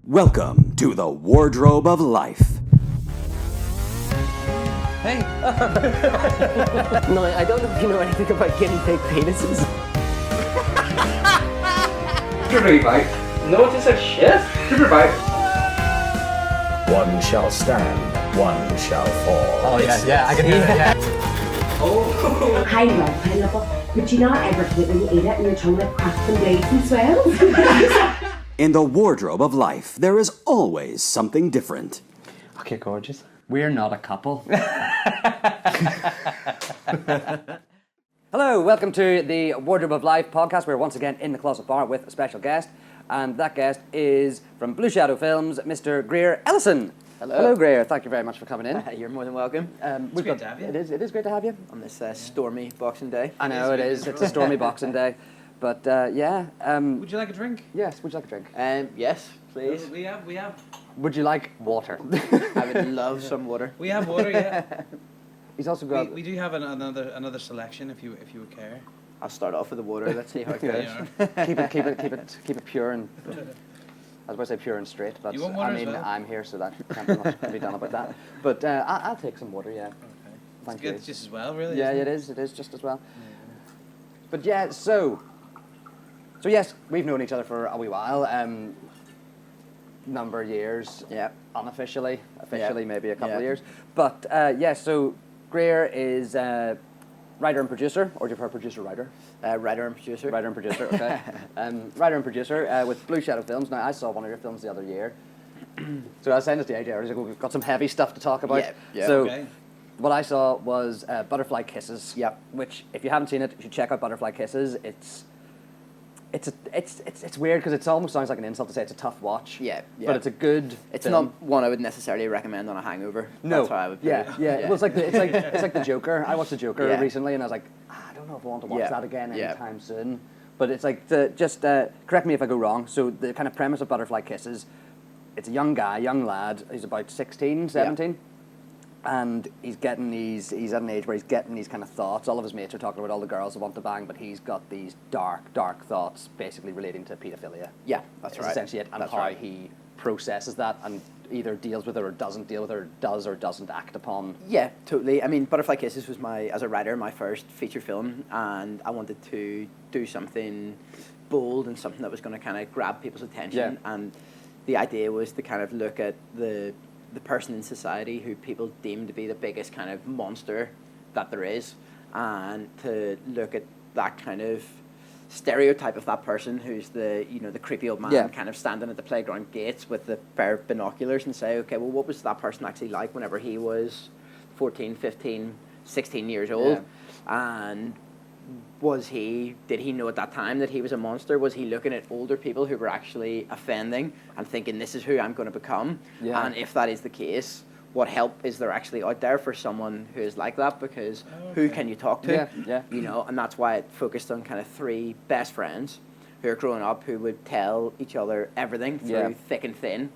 Welcome to the Wardrobe of Life. Hey. No, I don't know if you know anything about guinea pig penises. Give it a bite. No, it tastes like shit. Give it a bite. One shall stand, one shall fall. Oh yeah, I can hear that. Yeah. I love pineapple, but you not ever hate when you eat it and your tongue like cracks and bleeds and swells. In the Wardrobe of Life, there is always something different. Okay, gorgeous. We're not a couple. Hello, welcome to the Wardrobe of Life podcast. We're once again in the Closet Bar with a special guest, and that guest is from Blue Shadow Films, Mr. Greer Ellison. Hello, Greer. Thank you very much for coming in. You're more than welcome. It's great to have you. It is great to have you. On this stormy Boxing Day. I know it is. It's a stormy Boxing Day, but yeah. Would you like a drink? Yes. Would you like a drink? Yes, please. We have Would you like water? I would love some water. we have water. Yeah. He's also got. We do have another selection if you would care. I'll start off with the water. Let's see how it goes. Yeah. keep it pure and. I was about to say pure and straight, but You want water I as mean, well? I'm here, so that can't be much can be done about that. But I'll take some water, yeah. Okay. Thank It's you. good just as well, really. Yeah, isn't it is just as well. But yeah, so yes, we've known each other for a wee while, number of years, Yeah. unofficially, officially maybe a couple Yeah. of years. But yeah, so Greer is writer and producer, or do you prefer producer-writer? Writer and producer. Writer and producer, okay. Writer and producer with Blue Shadow Films. Now, I saw one of your films the other year. So I was saying this to AJ, I was like, we've got some heavy stuff to talk about. Yeah, So okay. what I saw was Butterfly Kisses. Yep. Which, if you haven't seen it, you should check out Butterfly Kisses. It's weird because it almost sounds like an insult to say it's a tough watch. Yeah. But it's a good. It's film. not one I would necessarily recommend on a hangover. No. That's how I would put it. Yeah. Well, it's like the Joker. I watched the Joker Yeah. recently, and I was like, I don't know if I want to watch Yeah. that again Yeah. anytime soon. But it's like correct me if I go wrong. So the kind of premise of Butterfly Kisses, it's a young lad. He's about 16, 17. And he's at an age where he's getting these kind of thoughts. All of his mates are talking about all the girls that want to bang, but he's got these dark thoughts, basically relating to paedophilia. Yeah, that's It's right. essentially it, and That's how right. he processes that and either deals with it or doesn't deal with it, or does or doesn't act upon. Yeah, totally. I mean, Butterfly Kisses was as a writer, my first feature film, and I wanted to do something bold and something that was going to kind of grab people's attention. Yeah. And the idea was to kind of look at the person in society who people deem to be the biggest kind of monster that there is, and to look at that kind of stereotype of that person who's the creepy old man Yeah. kind of standing at the playground gates with the pair of binoculars, and say, okay, well, what was that person actually like whenever he was 14, 15, 16 years old? And did he know at that time that he was a monster? Was he looking at older people who were actually offending and thinking, this is who I'm going to become? Yeah. And if that is the case, what help is there actually out there for someone who is like that? Because who can you talk to? Yeah. And that's why it focused on kind of three best friends who are growing up, who would tell each other everything through thick and thin.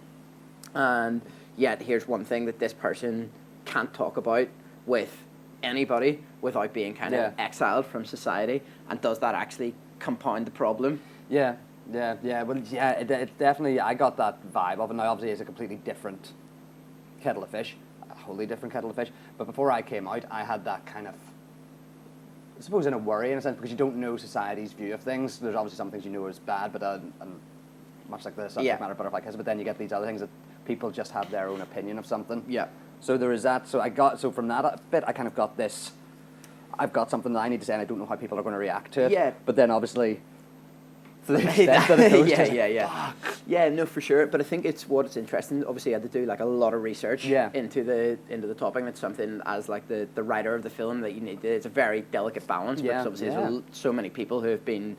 And yet here's one thing that this person can't talk about with anybody without being kind of exiled from society. And does that actually compound the problem? Yeah. Well, yeah, it definitely, I got that vibe of it. Now, obviously, it's a completely different kettle of fish, a wholly different kettle of fish. But before I came out, I had that kind of, I suppose, in a worry, in a sense, because you don't know society's view of things. There's obviously some things you know is bad, but and much like the subject matter of Butterfly Kisses, but then you get these other things that people just have their own opinion of something. Yeah. So there is that. So from that bit, I kind of got this. I've got something that I need to say, and I don't know how people are going to react to it. Yeah. But then obviously, to the extent that it goes to, Yeah, no, for sure. But I think it's interesting. Obviously, I had to do like a lot of research into the topic, and it's something as like the writer of the film that you need. It's a very delicate balance because obviously there's so many people who have been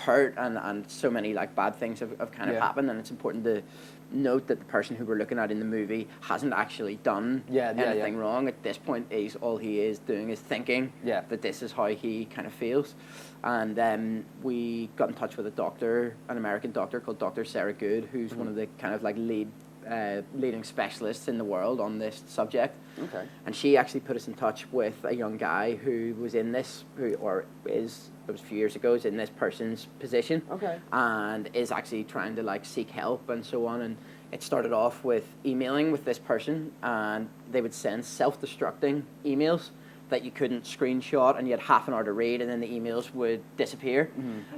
hurt and so many like bad things have kind of happened, and it's important to note that the person who we're looking at in the movie hasn't actually done anything wrong. At this point, all he is doing is thinking that this is how he kind of feels. And we got in touch with an American doctor called Dr. Sarah Good, who's one of the kind of like leading specialists in the world on this subject. Okay. And she actually put us in touch with a young guy who was in this, or is it was a few years ago, is in this person's position. Okay. And is actually trying to like seek help and so on. And it started off with emailing with this person, and they would send self-destructing emails that you couldn't screenshot, and you had half an hour to read, and then the emails would disappear.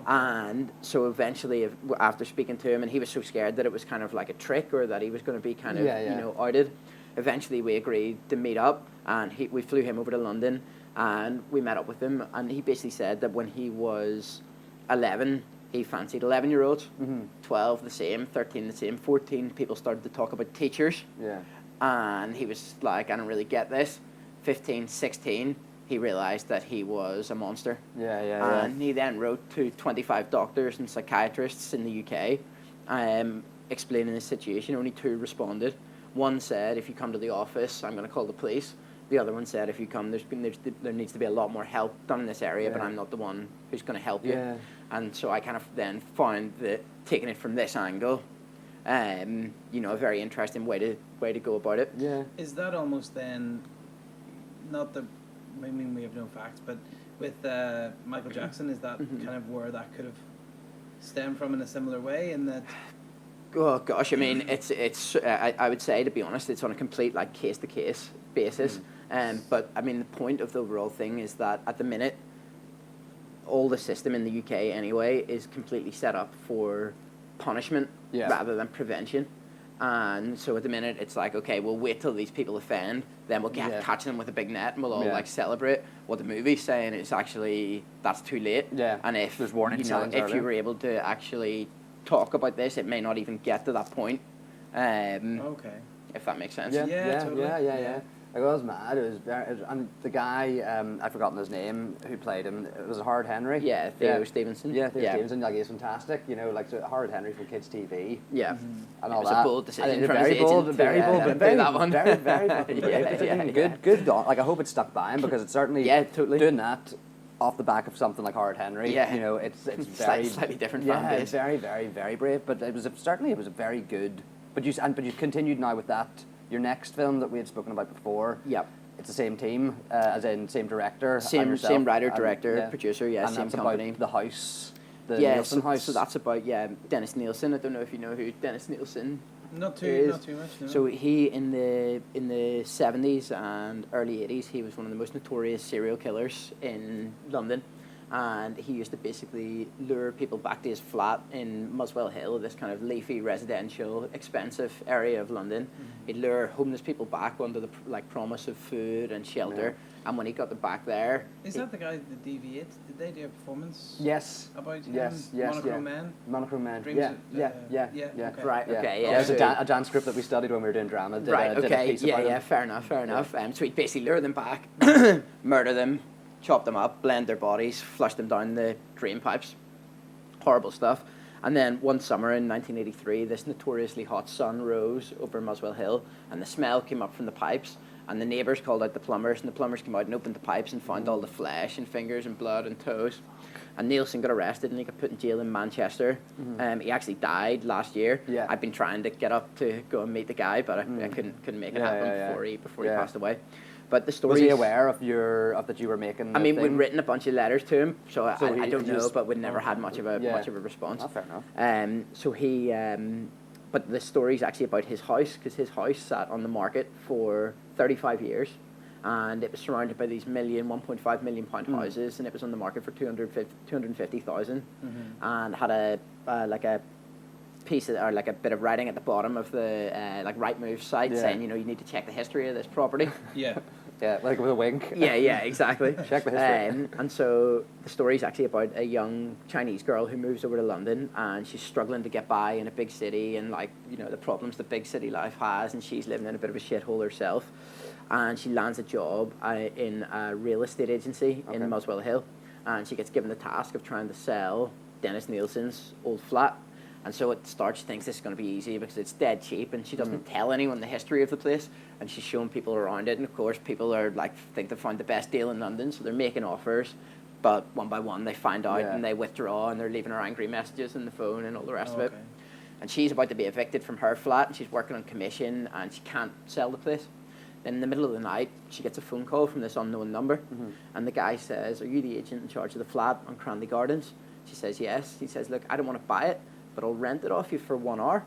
And so eventually, after speaking to him, and he was so scared that it was kind of like a trick, or that he was going to be kind of, you know, outed, eventually we agreed to meet up, and we flew him over to London, and we met up with him, and he basically said that when he was 11, he fancied 11-year-olds, 12 the same, 13 the same, 14 people started to talk about teachers. Yeah. And he was like, I don't really get this. 15, 16, he realised that he was a monster. And he then wrote to 25 doctors and psychiatrists in the UK, explaining the situation. Only 2 responded. One said, if you come to the office, I'm going to call the police. The other one said, if you come, there needs to be a lot more help done in this area, but I'm not the one who's going to help you. And so I kind of then found that taking it from this angle, you know, a very interesting way to go about it. Yeah. Is that almost then, not the, I mean, we have no facts, but with Michael Jackson, is that kind of where that could have stemmed from in a similar way, in that? Oh gosh, I mean, it's I would say, to be honest, it's on a complete like case to case basis. But I mean, the point of the overall thing is that at the minute, all the system in the UK anyway is completely set up for punishment rather than prevention. And so at the minute, it's like, okay, we'll wait till these people offend, then we'll catch them with a big net, and we'll all like celebrate. What the movie's saying is actually that's too late. And if there's warning signs, if you were able to actually talk about this, it may not even get to that point. Okay. If that makes sense. Yeah. Like, it was mad. It was very, and the guy, I've forgotten his name, who played him. It was Howard Henry. Yeah, Theo Stevenson. Yeah, Theo Stevenson. Like, he's fantastic. You know, like, so Howard Henry from Kids TV. Yeah. And all it was that. a bold decision from very his bold, agent very bold, but very, that one. very fucking brave. Good. Like, I hope it stuck by him, because it's certainly doing that off the back of something like Howard Henry. You know, it's very slightly different fan base. It's very, very, very brave. But it was certainly a very good. But you continued now with that. Your next film that we had spoken about before. Yep. It's the same team, as in same director, same writer, director, producer, and same company. About the house, the Nielsen house. So that's about Dennis Nielsen. I don't know if you know who Dennis Nielsen Not too much. No. So he in the 70s and early 80s, he was one of the most notorious serial killers in London. And he used to basically lure people back to his flat in Muswell Hill, this kind of leafy, residential, expensive area of London. He'd lure homeless people back under the promise of food and shelter. And when he got them back there... Is that the guy that deviated? Did they do a performance? Yes. About him? Yes. Monochrome Man? Monochrome Man. Okay. Okay. Right, okay, yeah. There's a dance group that we studied when we were doing drama. Fair enough. So he'd basically lure them back, murder them, chop them up, blend their bodies, flush them down the drain pipes. Horrible stuff. And then one summer in 1983, this notoriously hot sun rose over Muswell Hill, and the smell came up from the pipes, and the neighbours called out the plumbers, and the plumbers came out and opened the pipes and found all the flesh and fingers and blood and toes. And Nielsen got arrested and he got put in jail in Manchester. He actually died last year. I've been trying to get up to go and meet the guy, but I couldn't make it happen before he passed away. But the story. Was he aware of that you were making? I mean, we'd written a bunch of letters to him, so I don't know, but we'd never had much of a response. Oh, fair enough. So he, but the story's actually about his house, because his house sat on the market for 35 years, and it was surrounded by these 1.5 million pound houses, and it was on the market for 250,000, and had a piece or like a bit of writing at the bottom of the Rightmove site saying, you need to check the history of this property. Yeah, like with a wink. Yeah, exactly. Check the history. And so the story is actually about a young Chinese girl who moves over to London, and she's struggling to get by in a big city, and the problems that big city life has, and she's living in a bit of a shithole herself. And she lands a job in a real estate agency in Muswell Hill, and she gets given the task of trying to sell Dennis Nielsen's old flat. And so at the start she thinks this is going to be easy because it's dead cheap, and she doesn't tell anyone the history of the place, and she's showing people around it, and of course people are think they found the best deal in London, so they're making offers, but one by one they find out and they withdraw, and they're leaving her angry messages on the phone and all the rest of it. And she's about to be evicted from her flat, and she's working on commission, and she can't sell the place. Then in the middle of the night, she gets a phone call from this unknown number, and the guy says, "Are you the agent in charge of the flat on Cranley Gardens?" She says, "Yes." He says, "Look, I don't want to buy it, but I'll rent it off you for 1 hour."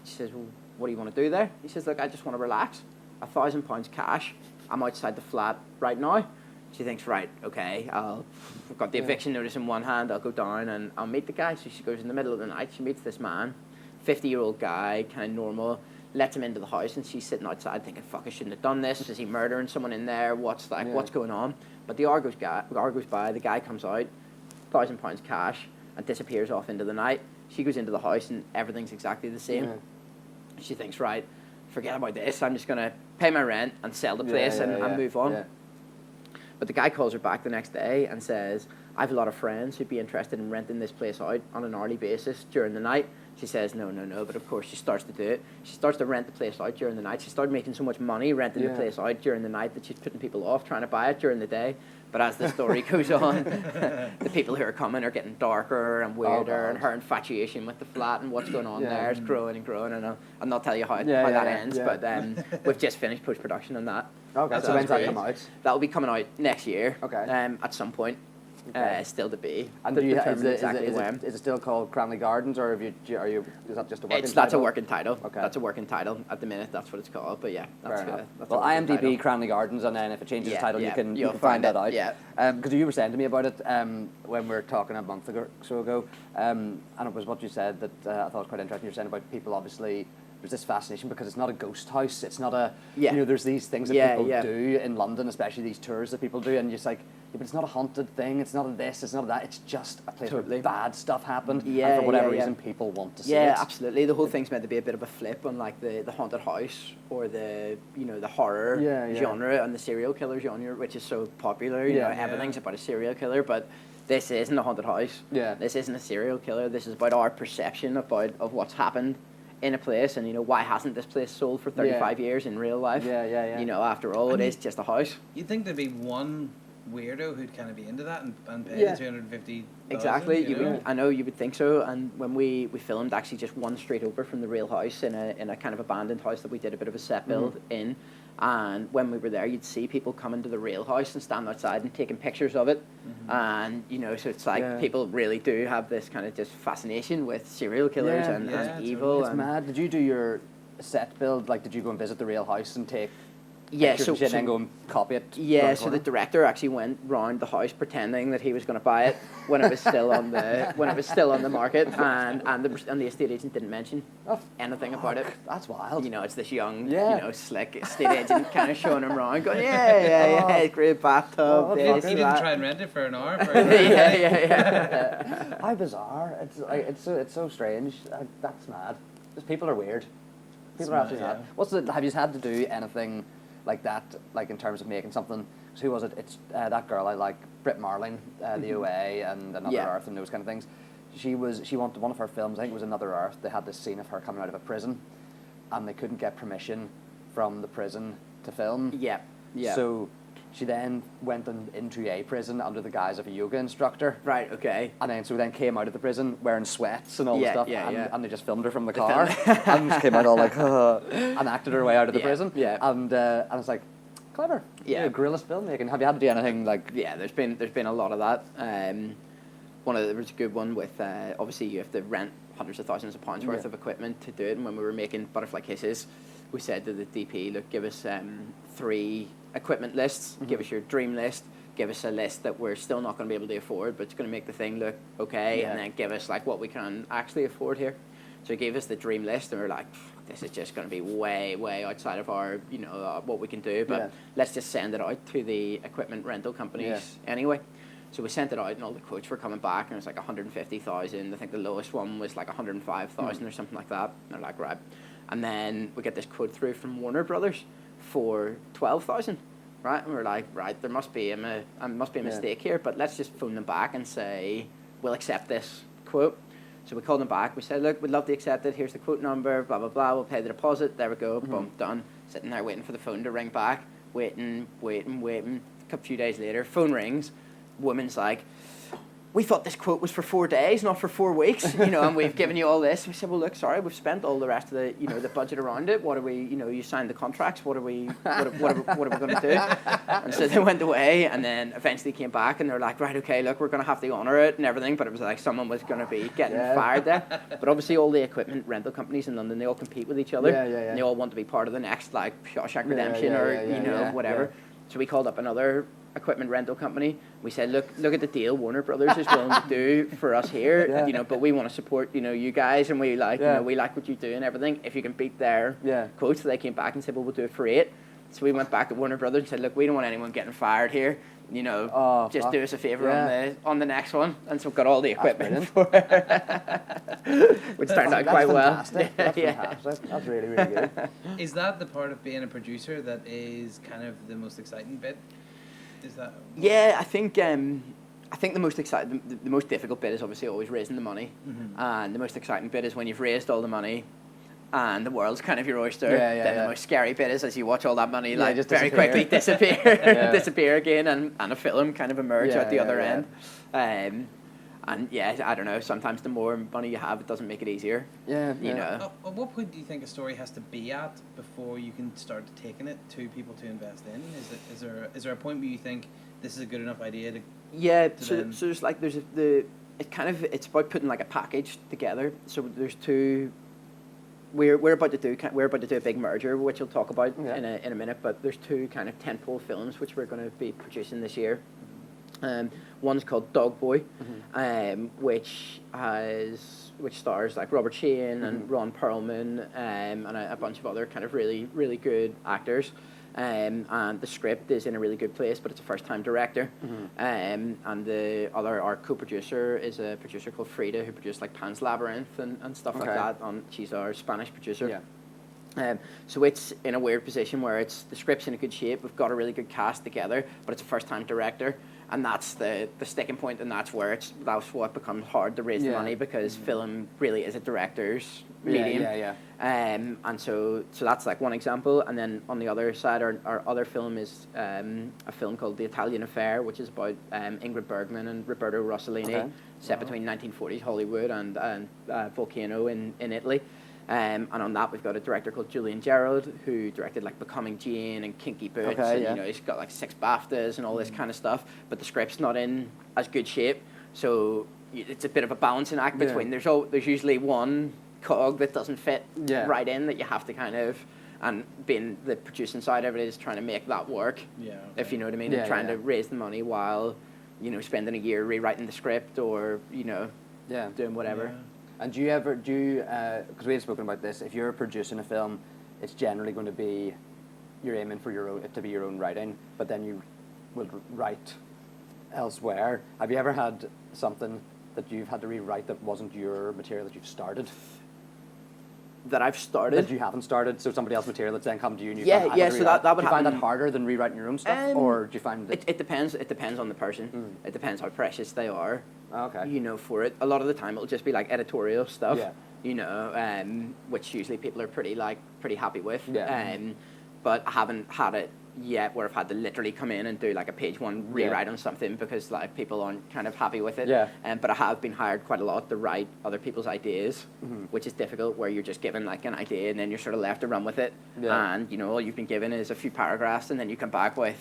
She says, "Well, what do you want to do there?" He says, "Look, I just want to relax. £1,000 cash. I'm outside the flat right now." She thinks, right, okay, I've got the eviction notice in one hand, I'll go down and I'll meet the guy. So she goes in the middle of the night, she meets this man, 50-year-old guy, kind of normal, lets him into the house, and she's sitting outside thinking, fuck, I shouldn't have done this. Is he murdering someone in there? What's going on? But the hour goes by, the guy comes out, £1,000 cash, and disappears off into the night. She goes into the house and everything's exactly the same. Yeah. She thinks, right, forget about this, I'm just going to pay my rent and sell the place and move on. Yeah. But the guy calls her back the next day and says, I have a lot of friends who'd be interested in renting this place out on an hourly basis during the night. She says, no, but of course she starts to do it. She starts to rent the place out during the night. She started making so much money renting the place out during the night that she's putting people off trying to buy it during the day. But as the story goes on, the people who are coming are getting darker and weirder, and her infatuation with the flat and what's going on there is growing and growing. And I'll not tell you how that ends, but we've just finished post-production on that. Okay, so when's that come out? That'll be coming out next year. Okay. At some point. Okay. Still to be. And is it still called Cranley Gardens, or is that just a working title? That's a working title. Okay. That's a working title at the minute. That's what it's called. But yeah, that's well, IMDb Cranley Gardens, and then if it changes the title, you can find that out. Yeah. Because you were saying to me about it when we were talking a month or so ago, and it was what you said that I thought was quite interesting. You were saying about people obviously. There's this fascination because it's not a ghost house. It's not a, there's these things that people do in London, especially these tours that people do, and you're just like, but it's not a haunted thing. It's not a this. It's not a that. It's just a place where bad stuff happened, and for whatever reason, people want to see it. Yeah, absolutely. The whole thing's meant to be a bit of a flip on like the haunted house or the the horror genre and the serial killer genre, which is so popular. You know, everything's about a serial killer, but this isn't a haunted house. Yeah, this isn't a serial killer. This is about our perception of what's happened in a place, and why hasn't this place sold for 35 years in real life? After all, it is just a house. You'd think there'd be one weirdo who'd kind of be into that and pay the 250. Exactly. I know you would think so. And when we filmed actually just one street over from the real house in a kind of abandoned house that we did a bit of a set build in. And when we were there, you'd see people come into the real house and stand outside and taking pictures of it. And, so it's like people really do have this kind of just fascination with serial killers and evil. It's mad. Did you do your set build? Like, did you go and visit the real house and take pictures and then go and copy it? Yeah, so the director actually went round the house pretending that he was going to buy it when it was still on the market, and the estate agent didn't mention anything about it. That's wild. It's this young, slick estate agent kind of showing him around, going, great bathtub. He didn't try and rent it for an hour. How bizarre! It's so strange. That's mad. Just people are weird. People are absolutely mad. Have you had to do anything like that, like in terms of making something? Who was it? It's that girl I like, Britt Marling, the OA and Another Earth and those kind of things. She wanted one of her films. I think it was Another Earth. They had this scene of her coming out of a prison, and they couldn't get permission from the prison to film. Yeah. So she then went into a prison under the guise of a yoga instructor. Right, okay. And then came out of the prison wearing sweats and all the stuff. And they just filmed her from the car. And she came out all like, and acted her way out of the prison. Yeah. And I was like, clever. Yeah. Guerrilla filmmaking. Have you had to do anything like... Yeah, there's been a lot of that. There was a good one with, obviously you have to rent hundreds of thousands of pounds worth of equipment to do it. And when we were making Butterfly Kisses, we said to the DP, look, give us 3 equipment lists, give us your dream list, give us a list that we're still not going to be able to afford, but it's going to make the thing look okay, and then give us like what we can actually afford here. So he gave us the dream list, and we were like, this is just going to be way, way outside of our, what we can do, but let's just send it out to the equipment rental companies anyway. So we sent it out, and all the quotes were coming back, and it was like 150,000. I think the lowest one was like 105,000 or something like that. And they're like, right. And then we get this quote through from Warner Brothers for 12,000, right? And we're like, right, there must be a mistake here, but let's just phone them back and say, we'll accept this quote. So we called them back. We said, look, we'd love to accept it. Here's the quote number, blah, blah, blah. We'll pay the deposit. There we go. Boom, done. Sitting there waiting for the phone to ring back. Waiting. A few days later, phone rings. Woman's like, we thought this quote was for 4 days, not for 4 weeks, and we've given you all this. We said, well, look, sorry, we've spent all the rest of the, the budget around it. What are we, you signed the contracts. What are we going to do? And so they went away, and then eventually came back, and they're like, right, okay, look, we're going to have to honour it and everything. But it was like someone was going to be getting fired there. But obviously, all the equipment rental companies in London, they all compete with each other. And they all want to be part of the next, like, Shawshank Redemption whatever. So we called up another equipment rental company. We said, look at the deal Warner Brothers is willing to do for us here, but we want to support, you guys, and we like, we like what you do and everything. If you can beat their quotes, so they came back and said, well, we'll do it for 8. So we went back to Warner Brothers and said, look, we don't want anyone getting fired here. Just do us a favour on the next one. And so we got all the equipment for it, which turned out quite well. Fantastic. That's really, really good. Is that the part of being a producer that is kind of the most exciting bit? Is that? Yeah, I think the most exciting, the most difficult bit is obviously always raising the money, and the most exciting bit is when you've raised all the money, and the world's kind of your oyster. Then the most scary bit is as you watch all that money just very quickly disappear again, and a film kind of emerge at the other end. And I don't know. Sometimes the more money you have, it doesn't make it easier. At what point do you think a story has to be at before you can start taking it to people to invest in? Is there a point where you think this is a good enough idea to? So it's about putting like a package together. So there's two. We're about to do a big merger, which we'll talk about in a minute. But there's 2 kind of tentpole films which we're going to be producing this year. One's called Dog Boy, which stars like Robert Sheehan and Ron Perlman and a bunch of other kind of really, really good actors. And the script is in a really good place, but it's a first-time director. And our co-producer is a producer called Frida, who produced like Pan's Labyrinth and stuff like that. She's our Spanish producer. So it's in a weird position where the script's in a good shape. We've got a really good cast together, but it's a first-time director, and that's the sticking point, and that's what becomes hard to raise the money, because film really is a director's medium. And so that's like one example. And then on the other side, our other film is a film called The Italian Affair, which is about Ingrid Bergman and Roberto Rossellini, set between 1940s Hollywood and Volcano in Italy. And on that, we've got a director called Julian Gerald, who directed like Becoming Jane and Kinky Boots, and he's got like 6 BAFTAs and all this kind of stuff. But the script's not in as good shape, so it's a bit of a balancing act between. There's usually one cog that doesn't fit right in, that you have to kind of, and being the producing side of it is trying to make that work. If you know what I mean, and trying to raise the money while spending a year rewriting the script or doing whatever. And do you, because we had spoken about this, if you're producing a film, it's generally going to be, you're aiming for it to be your own writing, but then you will write elsewhere. Have you ever had something that you've had to rewrite that wasn't your material that you've started? That I've started? That you haven't started, so somebody else's material that's then come to you and you so that would happen. Do you find that happen. harder than rewriting your own stuff, or do you find that... It depends on the person. It depends how precious they are. Okay. For it. A lot of the time it'll just be like editorial stuff. Which usually people are pretty happy with. But I haven't had it yet where I've had to literally come in and do like a page 1 rewrite on something because like people aren't kind of happy with it. But I have been hired quite a lot to write other people's ideas, which is difficult, where you're just given like an idea and then you're sort of left to run with it. And all you've been given is a few paragraphs, and then you come back with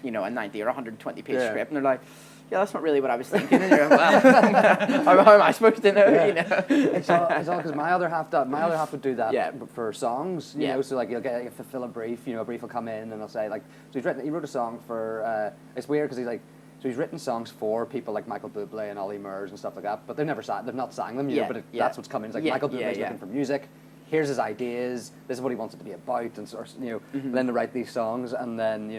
a 90 or 120 page script, and they're like, that's not really what I was thinking. And you're like, well, how am I supposed to know? It's all because my other half would do that for songs. So like you fulfill a brief. A brief will come in and they'll say like, so he wrote a song for. It's weird because he's written songs for people like Michael Bublé and Ollie Murs and stuff like that, but they've not sang them. But that's what's coming. It's like Michael Bublé's looking for music. Here's his ideas. This is what he wants it to be about, and then they write these songs, and then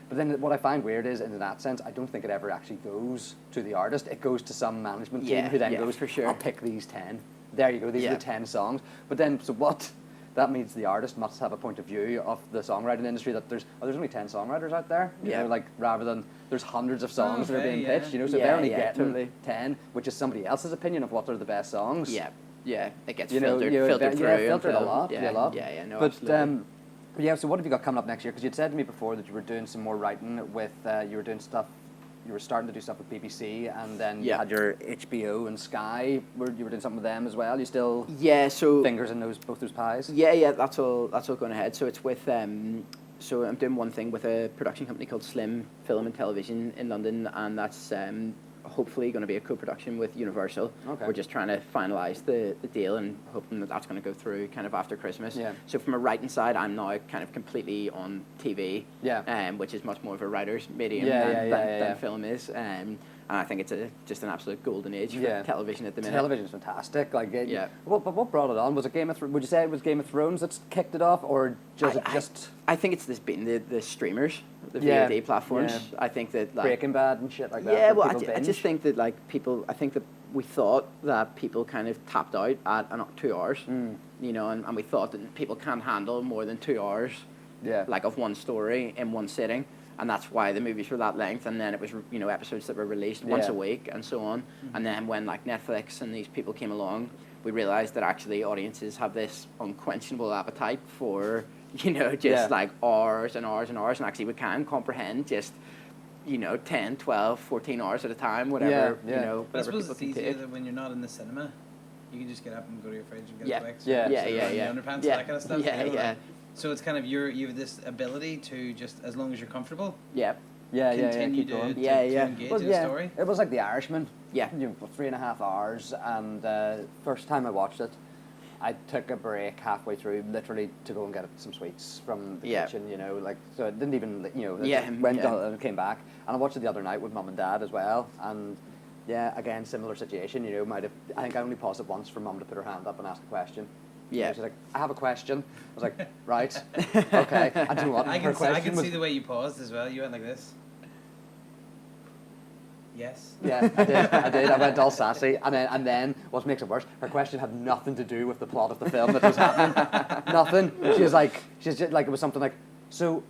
But then what I find weird is, in that sense, I don't think it ever actually goes to the artist. It goes to some management team who then goes, for sure. I'll pick these 10. There you go, these are the 10 songs. But then, so what? That means the artist must have a point of view of the songwriting industry that there's only 10 songwriters out there. Rather than there's hundreds of songs that are being pitched, so they're only getting 10, which is somebody else's opinion of what are the best songs. It gets filtered through. Filtered a lot. No, but, absolutely. So what have you got coming up next year? Because you'd said to me before that you were doing some more writing with, you were doing stuff you were starting to do stuff with BBC, and then you Yeah. had your HBO and Sky. You were doing something with them as well. You still So fingers in both those pies. yeah, that's all going ahead. So it's with so I'm doing one thing with a production company called Slim Film and Television in London, and that's hopefully going to be a co-production with Universal. Okay. We're just trying to finalise the deal and hoping that that's going to go through kind of after Christmas. Yeah. So from a writing side, I'm now kind of completely on TV, which is much more of a writer's medium than film is. And I think it's just an absolute golden age for television at the minute. Television is fantastic. Like, what brought it on? Was it Game of Thrones? Would you say it was Game of Thrones that's kicked it off, or just? I think it's been the streamers, the VOD platforms. Yeah. I think that like Breaking Bad and shit like that. Yeah, well, I just think that like people. I think that we thought that people kind of tapped out at 2 hours. You know, and we thought that people can't handle more than 2 hours. Yeah. Like of one story in one sitting. And that's why the movies were that length, and then it was, you know, episodes that were released once a week and so on. And then when like Netflix and these people came along, we realized that actually audiences have this unquenchable appetite for, you know, just like hours and hours and hours, and actually we can comprehend just, you know, 10, 12, 14 hours at a time, whatever, you know, But I whatever suppose people it's can easier take. that when you're not in the cinema, you can just get up and go to your fridge and get Yeah. a Twix. Yeah. or Yeah, sit yeah, around yeah. the underpants, Yeah. that kind of stuff. Yeah, you know, yeah. like, so it's kind of you have this ability to just, as long as you're comfortable, Keep continue to going. to engage in a story. It was like The Irishman. Yeah. You know, 3.5 hours, and first time I watched it, I took a break halfway through, literally to go and get some sweets from the kitchen. You know, like so it didn't even went and came back, and I watched it the other night with Mum and Dad as well, and again similar situation. You know, I think I only paused it once for Mum to put her hand up and ask a question. Yeah. She's like, I have a question. I was like, right, okay. And do you know what? I Her can question was, see the way you paused as well. You went like this. Yes. Yeah, I did. I went all sassy, and then what makes it worse? Her question had nothing to do with the plot of the film that was happening. Nothing. She's just like it was something like, so,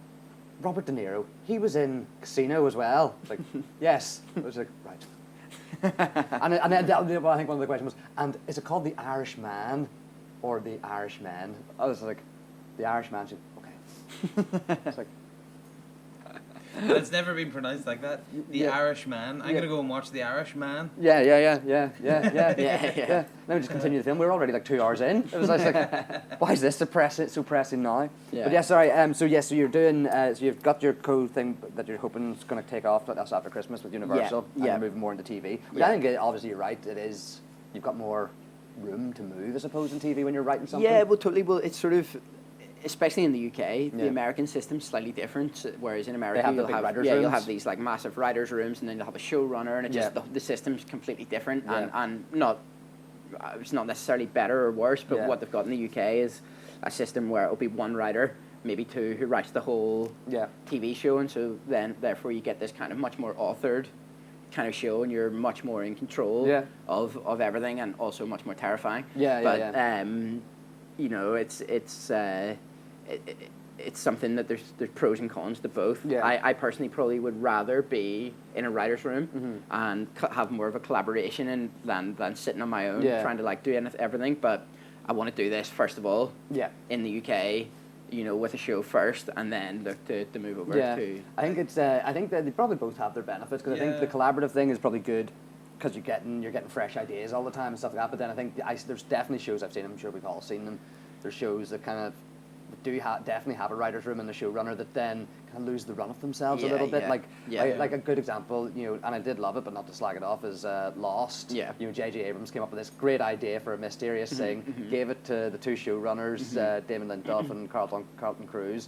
Robert De Niro, he was in Casino as well. It's like, yes. I was like, right. and then I think one of the questions was, and is it called The Irishman or The Irishman? I was like, The Irishman. She's okay. It's like. But it's never been pronounced like that. The Irishman. I'm gonna go and watch The Irishman. Yeah. Then we just continue the film. We were already like 2 hours in. It was like, why is this so pressing now? Yeah. But yeah, sorry. So you're doing. So you've got your thing that you're hoping is going to take off. That's after Christmas with Universal. And you're moving more into TV. But I think obviously you're right. It is. You've got more room to move, I suppose, in TV when you're writing something. Yeah, well, totally. Well, it's sort of, especially in the UK, the American system's slightly different. Whereas in America, you'll have these like massive writers' rooms, and then you'll have a showrunner, and it just the system's completely different, and not. It's not necessarily better or worse, but what they've got in the UK is a system where it'll be one writer, maybe two, who writes the whole TV show, and so then therefore you get this kind of much more authored kind of show, and you're much more in control of everything, and also much more terrifying. You know, it's something that there's pros and cons to both. I personally probably would rather be in a writer's room and have more of a collaboration than sitting on my own trying to like do everything. But I want to do this first of all in the UK, you know, with a show first, and then look to move over to. I think it's. I think that they probably both have their benefits, because I think the collaborative thing is probably good, because you're getting fresh ideas all the time and stuff like that. But then I think there's definitely shows I've seen. I'm sure we've all seen them. There's shows that kind of definitely have a writer's room and a showrunner that then kind of lose the run of themselves a little bit. Like a good example, you know, and I did love it, but not to slag it off, is Lost. You know, J.J. Abrams came up with this great idea for a mysterious thing, gave it to the two showrunners, Damon Lindelof and Carlton Cruise,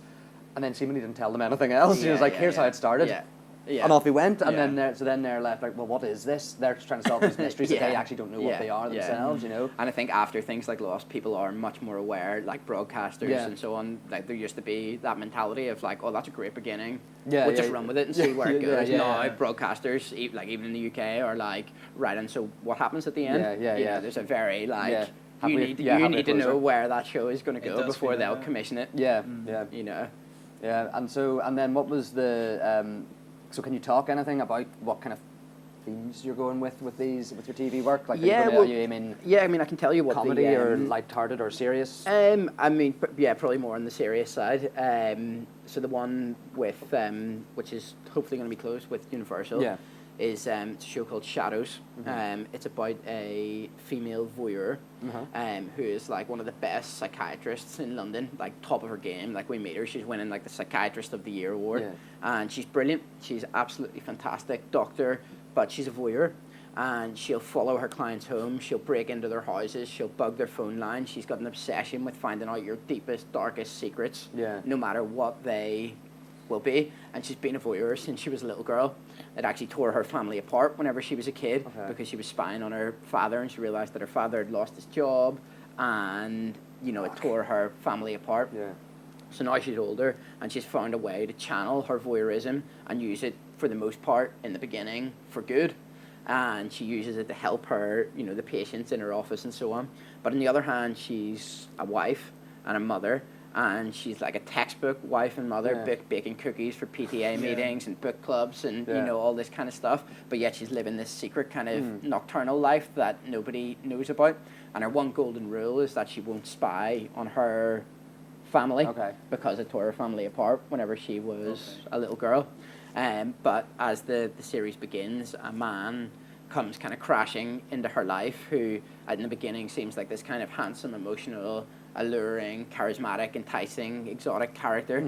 and then seemingly didn't tell them anything else. He was like, here's how it started. And off he went, and then they're left like, well, what is this? They're trying to solve these mysteries that they actually don't know what they are themselves, you know. And I think after things like Lost, people are much more aware, like broadcasters and so on. Like there used to be that mentality of like, oh, that's a great beginning. We'll just run with it and see where it goes. Now broadcasters, like even in the UK, are like, right, and so what happens at the end? There's a very like. You need to know where that show is going to go before they'll commission it. You know. And then what was the? So can you talk anything about what kind of themes you're going with your TV work? Like, Yeah, are you aiming yeah, I mean, I can tell you what comedy the, or light-hearted or serious? I mean, yeah, probably more on the serious side. So the one with, which is hopefully going to be closed with Universal, Yeah. is it's a show called Shadows. It's about a female voyeur who is like one of the best psychiatrists in London, like top of her game. Like we meet her, she's winning like the Psychiatrist of the Year award, and she's brilliant. She's absolutely fantastic doctor, but she's a voyeur. And she'll follow her clients home, she'll break into their houses, she'll bug their phone line. She's got an obsession with finding out your deepest, darkest secrets, no matter what they will be. And she's been a voyeur since she was a little girl. It actually tore her family apart whenever she was a kid because she was spying on her father, and she realised that her father had lost his job, and, you know, it tore her family apart. So now she's older, and she's found a way to channel her voyeurism and use it, for the most part, in the beginning, for good. And she uses it to help her, you know, the patients in her office and so on. But on the other hand, she's a wife and a mother, and she's like a textbook wife and mother, baking cookies for PTA meetings and book clubs and, you know, all this kind of stuff. But yet she's living this secret kind of nocturnal life that nobody knows about. And her one golden rule is that she won't spy on her family because it tore her family apart whenever she was a little girl. But as the series begins, a man comes kind of crashing into her life who, in the beginning, seems like this kind of handsome, emotional, alluring, charismatic, enticing, exotic character.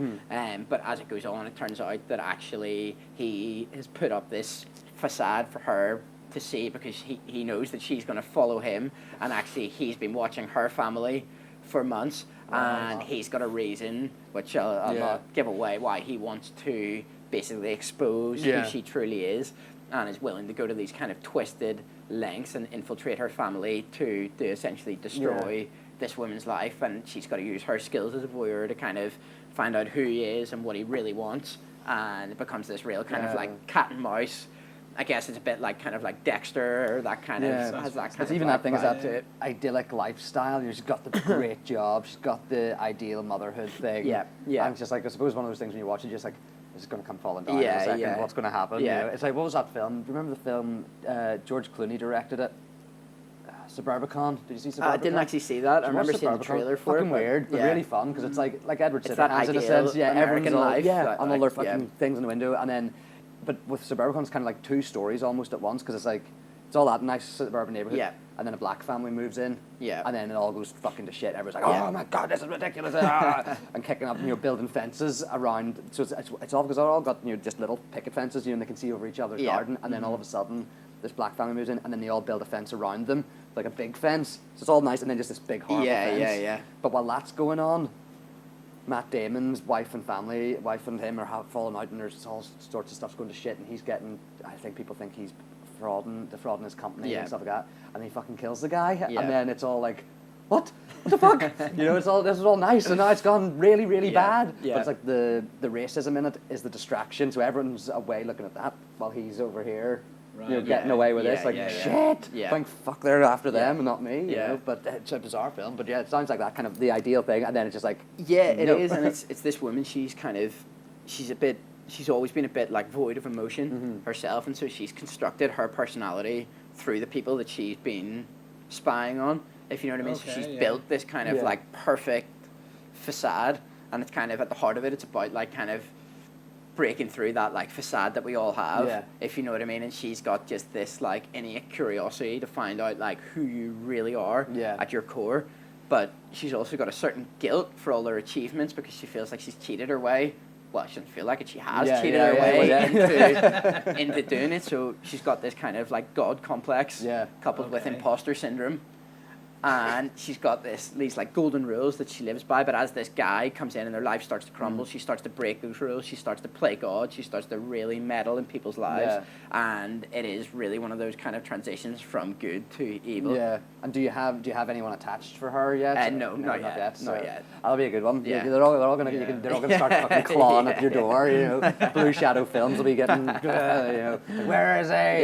But as it goes on, it turns out that actually he has put up this facade for her to see, because he knows that she's going to follow him, and actually he's been watching her family for months, and he's got a reason, which I'll not give away, why he wants to basically expose who she truly is, and is willing to go to these kind of twisted lengths and infiltrate her family to essentially destroy this woman's life. And she's got to use her skills as a voyeur to kind of find out who he is and what he really wants, and it becomes this real kind of like cat and mouse. I guess it's a bit like kind of like Dexter, or that kind of has that kind it's of even like that thing is vibe that to it. idyllic lifestyle. She's got the great job, she's got the ideal motherhood thing. And it's just like, I suppose one of those things when you watch it, just like, this is going to come falling down in a second. What's going to happen? You know? It's like, what was that film? Do you remember the film? George Clooney directed it. Suburbicon. Did you see Suburbicon? I didn't actually see that. I remember seeing the trailer for it. Fucking weird, but really fun, because it's like Edward It's that Scissorhands in a ideal sense. American life. On all their fucking things in the window, and then, but with Suburbicon, it's kind of like two stories almost at once, because it's like, it's all that nice suburban neighborhood, and then a black family moves in, and then it all goes fucking to shit. Everyone's like, oh my god, this is ridiculous, and kicking up, building fences around. So it's all, because they're all got, just little picket fences, and they can see over each other's garden, and then all of a sudden, this black family moves in, and then they all build a fence around them, like a big fence. So it's all nice, and then just this big horrible fence. But while that's going on, Matt Damon's wife and him are falling out, and there's all sorts of stuff's going to shit, and he's getting, I think people think he's defrauding his company and stuff like that, and then he fucking kills the guy, and then it's all like, what the fuck? This is all nice, and now it's gone really, really bad. But it's like the racism in it is the distraction, so everyone's away looking at that while he's over here. Getting away with this, like, shit, thank fuck they're after them and not me, but it's a bizarre film, but it sounds like that kind of the ideal thing, and then it's just like, it is, and it's this woman, she's always been a bit like void of emotion herself, and so she's constructed her personality through the people that she's been spying on, if you know what I mean. So she's built this kind of like perfect facade, and it's kind of at the heart of it, it's about like kind of breaking through that like facade that we all have, if you know what I mean. And she's got just this like innate curiosity to find out like who you really are at your core, but she's also got a certain guilt for all her achievements, because she feels like she's cheated her way. Well, she doesn't feel like it, she has cheated her way into doing it. So she's got this kind of like God complex coupled with imposter syndrome. And she's got these like golden rules that she lives by, but as this guy comes in and their life starts to crumble, she starts to break those rules, she starts to play God, she starts to really meddle in people's lives, and it is really one of those kind of transitions from good to evil. And do you have anyone attached for her yet? No, not yet. So Not yet. That'll be a good one. They're all gonna start fucking clawing at your door. Blue Shadow Films will be getting where is he?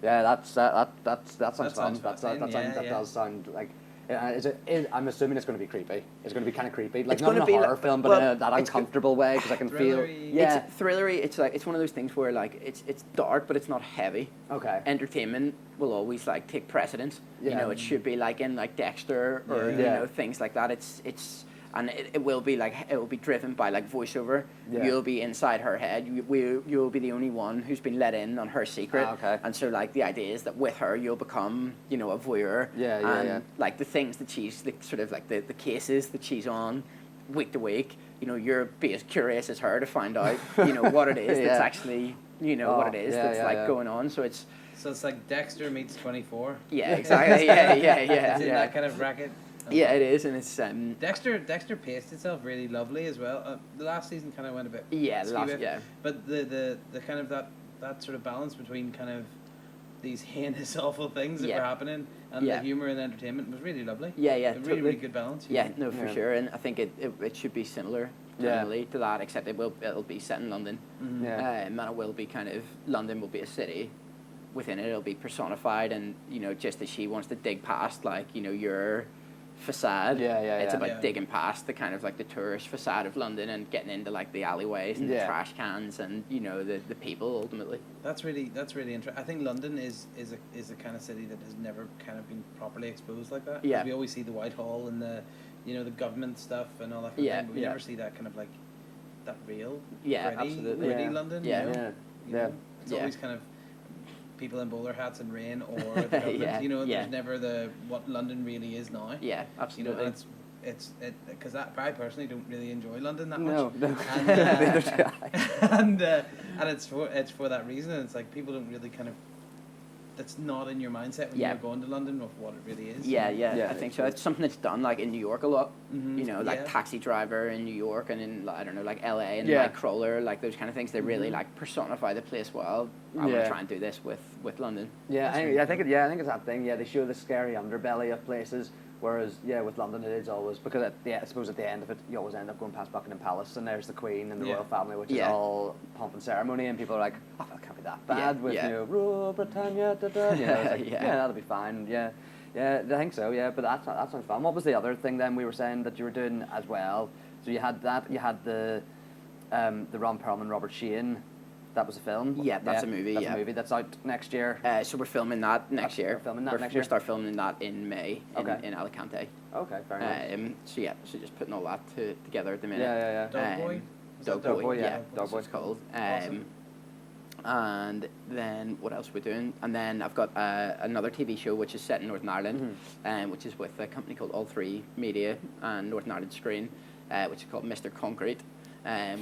That sounds fun. That does sound like, I'm assuming it's going to be creepy. It's going to be kind of creepy, like It's not in gonna a be horror like- film, but well, in that it's uncomfortable way because I can feel. Thrillery. Yeah. It's thrillery. It's like it's one of those things where like it's dark, but it's not heavy. Okay. Entertainment will always like take precedence. You Yeah. know, it should be like in like Dexter or Yeah. you Yeah. know things like that. And it will be like it will be driven by like voiceover. Yeah. You'll be inside her head. You'll be the only one who's been let in on her secret. Ah, okay. And so like the idea is that with her you'll become you know a voyeur. Yeah, yeah, and yeah. like the things that she's the sort of like the cases that she's on week to week. You know, you're be as curious as her to find out you know what it is Yeah. that's actually you know what Oh, it is yeah, that's yeah, like yeah. going on. So it's So it's like Dexter meets 24. yeah exactly yeah It's in yeah that kind of bracket. yeah it is and it's Dexter paced itself really lovely as well. The last season kind of went a bit yeah the skew last it, yeah but the kind of that sort of balance between kind of these heinous awful things that Yeah. were happening and Yeah. the humor and entertainment was really lovely. yeah A really totally. really good balance. Yeah, no, for Yeah. sure, and I think it should be similar Yeah. generally to that, except it'll be set in London, Yeah. and it will be kind of London will be a city, within it it'll be personified, and you know just as she wants to dig past like you know your facade, Yeah, yeah, it's yeah. about Yeah. digging past the kind of like the tourist facade of London and getting into like the alleyways and Yeah. the trash cans and you know the people ultimately. That's really interesting. I think London is a kind of city that has never kind of been properly exposed like that. 'Cause Yeah. we always see the Whitehall and the the government stuff and all that kind Yeah, of thing, but we yeah. never see that kind of like that real Yeah, gritty, absolutely. gritty Yeah. London. Yeah. You know? Yeah. You Yeah. know? It's Yeah. always kind of people in bowler hats and rain or the government. Yeah, You know, yeah. there's never the what London really is now. Yeah, You know, absolutely. and it's because I personally don't really enjoy London that No, much. no. And, Neither do and it's for that reason. It's like people don't really kind of. That's not in your mindset when Yeah. you're going to London of what it really is. Yeah, you know? yeah, Yeah, I think so. It's something that's done like in New York a lot. Mhm, You know, like yeah. Taxi Driver in New York and in I don't know, like LA and Yeah. Nightcrawler, like those kind of things. They really Mhm. like personify the place well. I want Yeah. to try and do this with London. Yeah, That's I really think it's that thing. Yeah, they show the scary underbelly of places, whereas with London it is always because I suppose at the end of it you always end up going past Buckingham Palace and there's the Queen and the Yeah. royal family, which Yeah. is all pomp and ceremony, and people are like, oh, that can't be that bad with yeah. you know, Rule Britannia, da da. You know, it's like, Yeah. yeah, that'll be fine. Yeah, I think so. Yeah, but that sounds fun. What was the other thing then we were saying that you were doing as well? So you had that. You had the Ron Perlman, Robert Sheehan. That was a film. Yeah, that's a movie, That's yeah. a movie that's out next year. So we're filming that next year. We're filming that next We'll year? start filming that in May Okay. in Alicante. Okay, fair enough. So just putting all that together at the minute. Yeah. Dog Boy? Um, Is that Dog Boy, yeah. Dog That's what it's Boy. called. Awesome. And then what else are we doing? And then I've got another TV show which is set in Northern Ireland, which is with a company called All 3 Media and Northern Ireland Screen, which is called Mr. Concrete,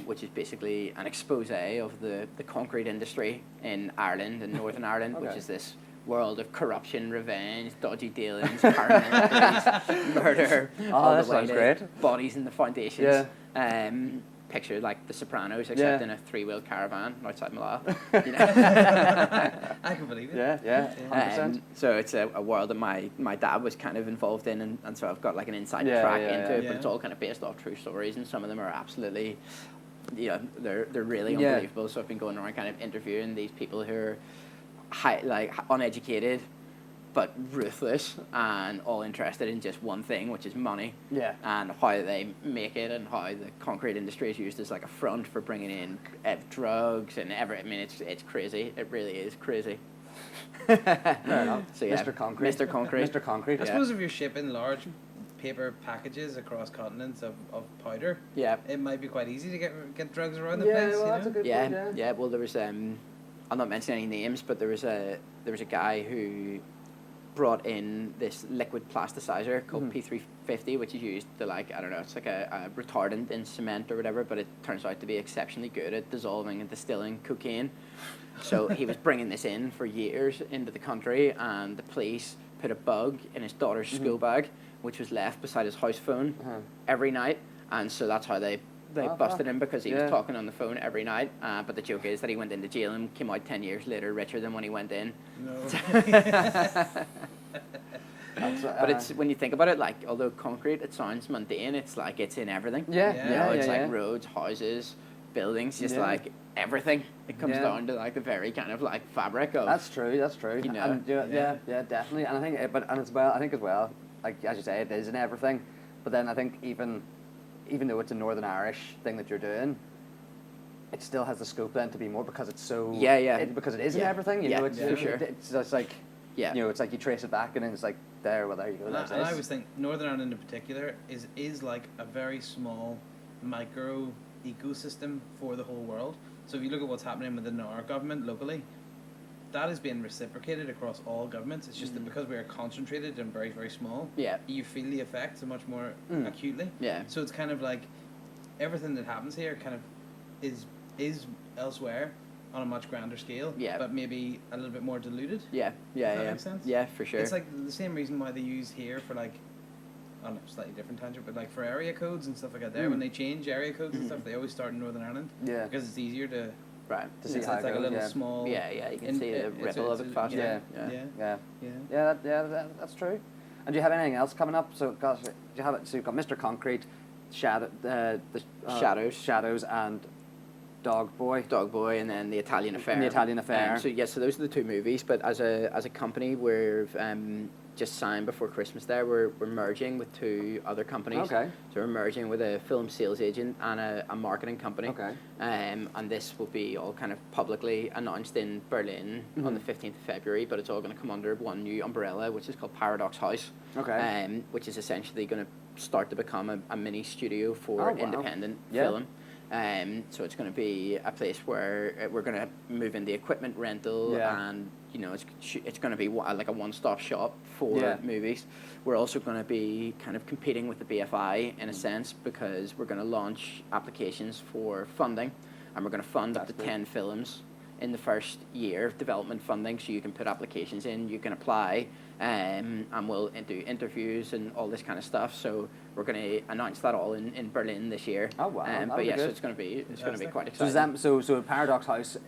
which is basically an expose of the concrete industry in Ireland and Northern Ireland, which Okay. is this world of corruption, revenge, dodgy dealings, paramilitaries, murder, all that the way sounds to great. bodies in the foundations. Yeah. Picture like The Sopranos, except Yeah. in a 3-wheel caravan outside Malala. You know? I can believe it. Yeah, 100%. So it's a world that my dad was kind of involved in, and so I've got like an inside Yeah, track yeah, into it, yeah. but it's all kind of based off true stories, and some of them are absolutely, they're really Yeah. unbelievable. So I've been going around kind of interviewing these people who are uneducated, but ruthless and all interested in just one thing, which is money. Yeah. And how they make it, and how the concrete industry is used as like a front for bringing in drugs and I mean, it's crazy. It really is crazy. Fair enough. So yeah, Mr. Concrete. Mr. Concrete. Mr. Concrete. I Yeah. suppose if you're shipping large paper packages across continents of powder, Yeah. it might be quite easy to get drugs around the Yeah, place. well, you that's know? a good Yeah, point, yeah. Well, there was I'll not mention any names, but there was a guy who brought in this liquid plasticizer called P350, which is used to like I don't know, it's like a retardant in cement or whatever, but it turns out to be exceptionally good at dissolving and distilling cocaine. So he was bringing this in for years into the country, and the police put a bug in his daughter's school bag, which was left beside his house phone every night, and so that's how they Oh, busted fuck. him, because he Yeah. was talking on the phone every night. But the joke is that he went into jail and came out 10 years later richer than when he went in. No. That's, But it's when you think about it, like although concrete, it sounds mundane. It's like it's in everything. Yeah, Yeah. You know, it's yeah. like roads, houses, buildings, just Yeah. like everything. It comes Yeah. down to like the very kind of like fabric of. That's true. You know. And, yeah, definitely. And I think, I think as well, like as you say, it is in everything. But then I think even though it's a Northern Irish thing that you're doing, it still has the scope then to be more because it's so because it is in everything. You know, it's for sure. It's just like you know, it's like you trace it back and then it's like there you go. And I always think Northern Ireland in particular is like a very small micro ecosystem for the whole world. So if you look at what's happening within our government locally, that is being reciprocated across all governments. It's just that because we are concentrated and very, very small, you feel the effects much more acutely. Yeah. So it's kind of like everything that happens here kind of is elsewhere on a much grander scale, but maybe a little bit more diluted. Yeah. Does that make sense? Yeah, for sure. It's like the same reason why they use here for like, I don't know, slightly different tangent, but like for area codes and stuff like that there, when they change area codes and stuff, they always start in Northern Ireland. Yeah. Because it's easier to... Right. To see it's how it like a goes, little small... Yeah, you can see the ripple of it faster. That's true. And do you have anything else coming up? So, gosh, do you have it? So you've got Mr. Concrete, Shadows, and Dog Boy, and then The Italian Affair. So those are the two movies. But as a company, we've just signed before Christmas. We're merging with two other companies. Okay. So we're merging with a film sales agent and a marketing company. Okay. And this will be all kind of publicly announced in Berlin on the 15th of February. But it's all going to come under one new umbrella, which is called Paradox House. Okay. Which is essentially going to start to become a mini studio for independent film. So it's going to be a place where we're going to move in the equipment rental and it's going to be like a one-stop shop for movies. We're also going to be kind of competing with the BFI in a sense because we're going to launch applications for funding and we're going to fund up to 10 films in the first year of development funding. So you can put applications in, you can apply, and we'll do interviews and all this kind of stuff. So we're going to announce that all in Berlin this year. Oh wow! But yes, so it's going to be quite exciting. So Paradox House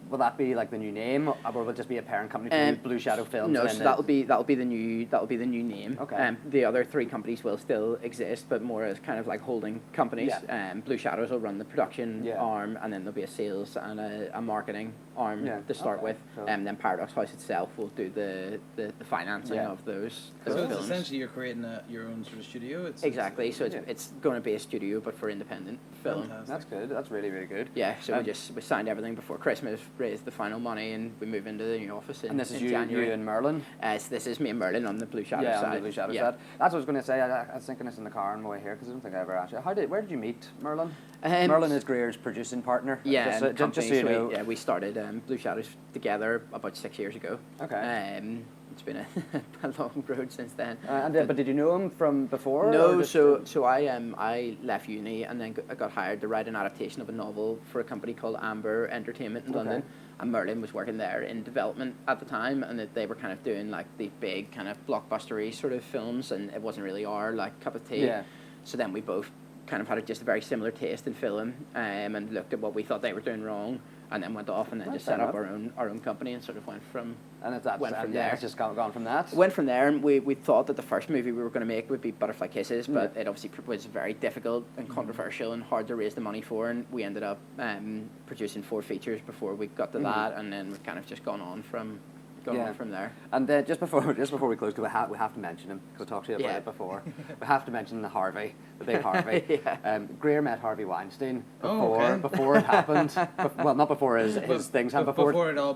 will that be like the new name, or will it just be a parent company to Blue Shadow Films? No, so that'll be the new name. Okay. The other three companies will still exist, but more as kind of like holding companies. Blue Shadows will run the production arm, and then there'll be a sales and a marketing arm to start with. Cool. And then Paradox House itself will do the financing of those So films. it's essentially you're creating your own sort of studio. Exactly. So it's going to be a studio, but for independent film. Fantastic. That's good. That's really, really good. Yeah. So we signed everything before Christmas, raised the final money, and we move into the new office in, and this is you January. You and Merlin? So this is me and Merlin on the Blue Shadow side. On the Blue Shadow side. That's what I was going to say. I was thinking this in the car on my way here because I don't think I ever asked you. Where did you meet Merlin? Merlin is Greer's producing partner. Yeah, just so you know. We started Blue Shadows together about 6 years ago. Okay. It's been a long road since then. But did you know him from before? No, so I left uni and then I got hired to write an adaptation of a novel for a company called Amber Entertainment in London. And Merlin was working there in development at the time, and that they were kind of doing like the big kind of blockbustery sort of films, and it wasn't really our like cup of tea. Yeah. So then we both kind of had just a very similar taste in film, and looked at what we thought they were doing wrong, and then went off and then just set up our own company and sort of went from there. It's just gone from that. Went from there, and we thought that the first movie we were going to make would be Butterfly Kisses, but it obviously was very difficult and controversial and hard to raise the money for, and we ended up producing 4 features before we got to that, and then we've kind of just gone on from there. And then just before we close, because we have to mention him, because I talked to you about it before. We have to mention the big Harvey. Greer met Harvey Weinstein before it happened. Well, not before his things happened. Before it all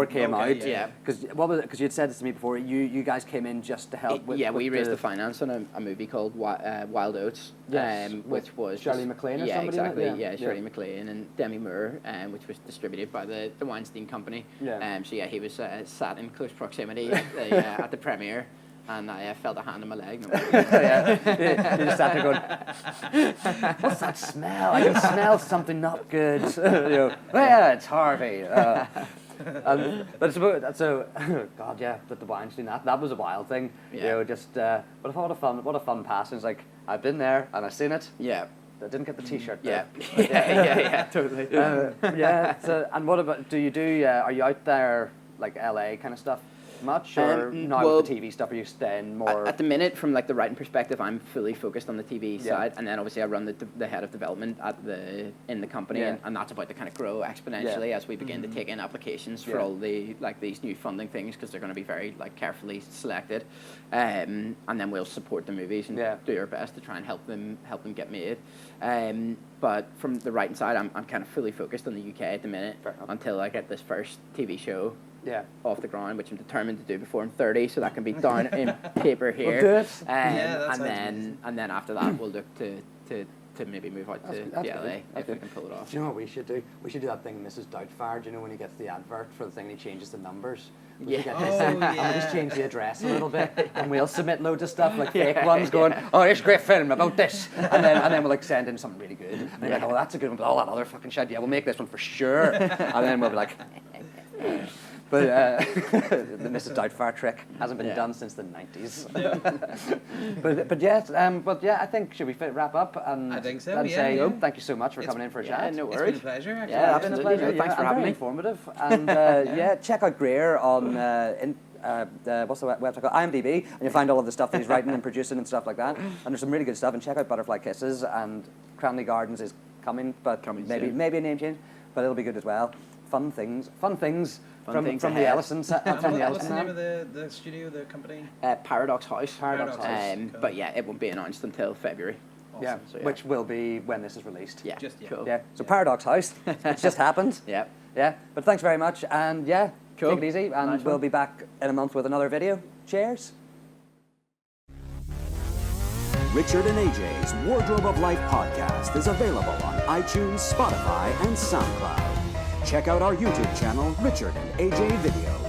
came out. Yeah. Because you had said this to me before. You guys came in just to help with. We raised the finance on a movie called Wild Oats. Which was Shirley MacLaine or somebody. Exactly. Yeah, Shirley MacLaine and Demi Moore, which was distributed by the Weinstein Company. So he was sat in close proximity at the premiere, and I felt a hand on my leg. You just sat there going, "What's that smell? I can smell something not good." It's Harvey. But it's about so God, but the Weinstein that was a wild thing. Just but what a fun pass. It's like I've been there and I've seen it. Yeah. I didn't get the T-shirt. Yeah, totally. So, and what about? Are you out there like LA kind of stuff? much, or now well, with the TV stuff, are you staying more? At the minute, from like the writing perspective, I'm fully focused on the TV side, and then obviously I run the head of development in the company, and that's about to kind of grow exponentially as we begin to take in applications for all the these new funding things, because they're going to be very like carefully selected, and then we'll support the movies and do our best to try and help them get made. But from the writing side, I'm kind of fully focused on the UK at the minute until I get this first TV show off the ground, which I'm determined to do before I'm 30, so that can be down in paper here. We'll do it. And then after that, we'll look to maybe move out to LA if we can pull it off. Do you know what we should do? We should do that thing Mrs. Doubtfire, do you know when he gets the advert for the thing and he changes the numbers? We should get this thing, and we'll just change the address a little bit, and we'll submit loads of stuff, like fake ones going, oh, here's a great film about this, and then we'll like send in something really good, and they're like, oh, that's a good one, but all that other fucking shit, yeah, we'll make this one for sure, and then we'll be like, but the Mrs. Doubtfire trick hasn't been done since the 90s. but yeah, I think, should we wrap up and I think so, and say, thank you so much for coming in for a chat. No It's worries. been a pleasure, actually. Yeah, it's been a pleasure. Thanks for having me. Informative. And check out Greer on what's the website called? IMDb, and you'll find all of the stuff that he's writing and producing and stuff like that. And there's some really good stuff. And check out Butterfly Kisses, and Cranley Gardens is coming, but maybe a name change, but it'll be good as well. Fun things from the Ellison from the What's the name of Ellison. the studio, the company? Paradox House. Paradox House. Cool. But yeah, it won't be announced until February. Awesome. Yeah, So, which will be when this is released. Yeah, Cool. Yeah. So Paradox House, it's just happened. Yeah. Yeah. But thanks very much, and Cool. take it easy, and Nice we'll one. be back in a month with another video. Cheers. Richard and AJ's Wardrobe of Life podcast is available on iTunes, Spotify, and SoundCloud. Check out our YouTube channel, Richard and AJ Video.